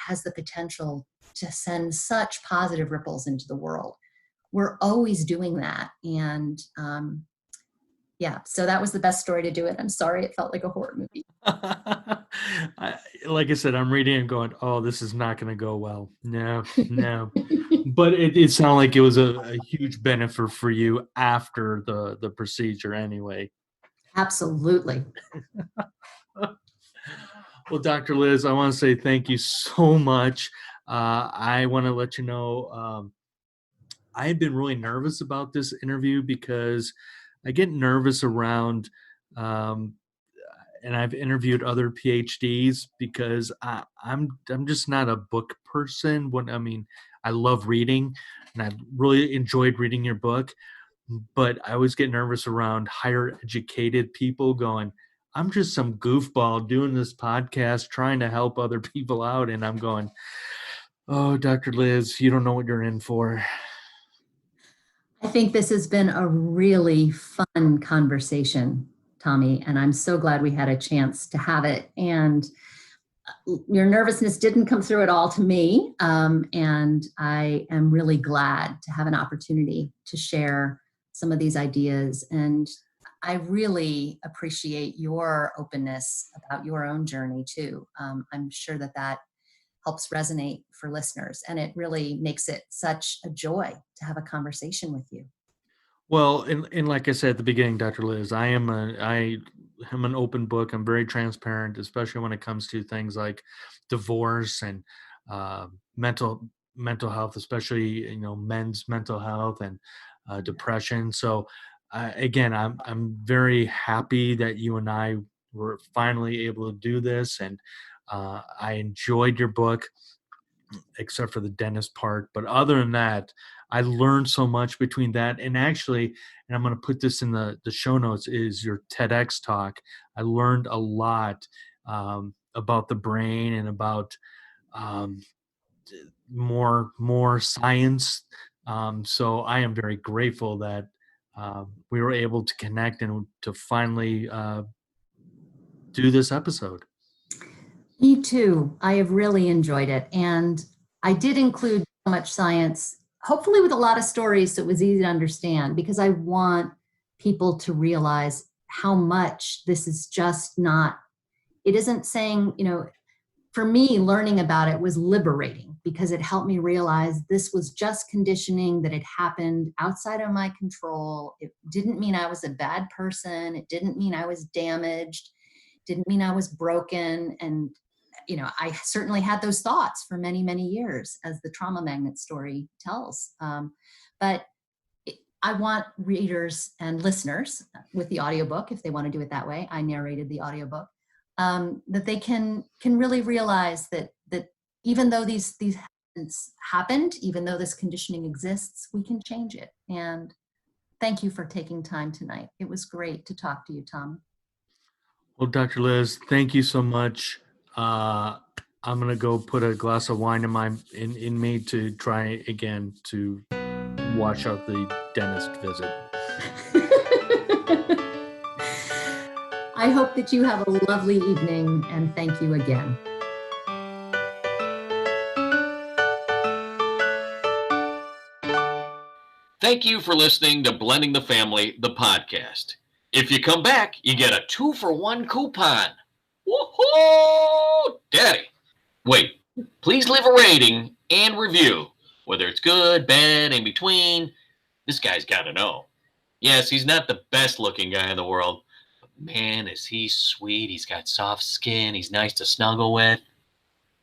Speaker 3: has the potential to send such positive ripples into the world. We're always doing that. And so that was the best story to do it. I'm sorry, it felt like a horror movie.
Speaker 2: Like I said, I'm reading and going, oh, this is not going to go well. No. But it sounded like it was a huge benefit for you after the procedure anyway.
Speaker 3: Absolutely.
Speaker 2: Well, Dr. Liz, I want to say thank you so much. I want to let you know I had been really nervous about this interview because I get nervous around, and I've interviewed other PhDs because I'm just not a book person. I love reading, and I really enjoyed reading your book, but I always get nervous around higher educated people going, I'm just some goofball doing this podcast, trying to help other people out. And I'm going, oh, Dr. Liz, you don't know what you're in for.
Speaker 3: I think this has been a really fun conversation, Tommy, and I'm so glad we had a chance to have it. And your nervousness didn't come through at all to me. And I am really glad to have an opportunity to share some of these ideas. And I really appreciate your openness about your own journey too. I'm sure that that helps resonate for listeners, and it really makes it such a joy to have a conversation with you.
Speaker 2: Well, and like I said at the beginning, Dr. Liz, I am an open book. I'm very transparent, especially when it comes to things like divorce and uh, mental health, especially men's mental health and depression. So again, I'm very happy that you and I were finally able to do this, and I enjoyed your book, except for the dentist part. But other than that, I learned so much between that and actually, and I'm going to put this in the show notes, is your TEDx talk. I learned a lot about the brain and about um, more science. So I am very grateful that we were able to connect and to finally do this episode.
Speaker 3: Me too. I have really enjoyed it. And I did include so much science, hopefully with a lot of stories so it was easy to understand, because I want people to realize how much this is just not, it isn't saying, for me, learning about it was liberating because it helped me realize this was just conditioning that had happened outside of my control. It didn't mean I was a bad person. It didn't mean I was damaged. It didn't mean I was broken. And, I certainly had those thoughts for many, many years, as the trauma magnet story tells. But I want readers and listeners with the audiobook, if they want to do it that way, I narrated the audiobook, that they can really realize that even though these events happened, even though this conditioning exists, we can change it. And thank you for taking time tonight. It was great to talk to you, Tom.
Speaker 2: Well, Dr. Liz, thank you so much. I'm gonna go put a glass of wine in me to try again to wash out the dentist visit.
Speaker 3: I hope that you have a lovely evening, and thank you again.
Speaker 1: Thank you for listening to Blending the Family, the podcast. If you come back, you get a 2-for-1 coupon. Woohoo! Daddy. Wait, please leave a rating and review. Whether it's good, bad, in between, this guy's got to know. Yes, he's not the best looking guy in the world, but man, is he sweet. He's got soft skin. He's nice to snuggle with.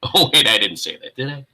Speaker 1: Oh, wait, I didn't say that, did I?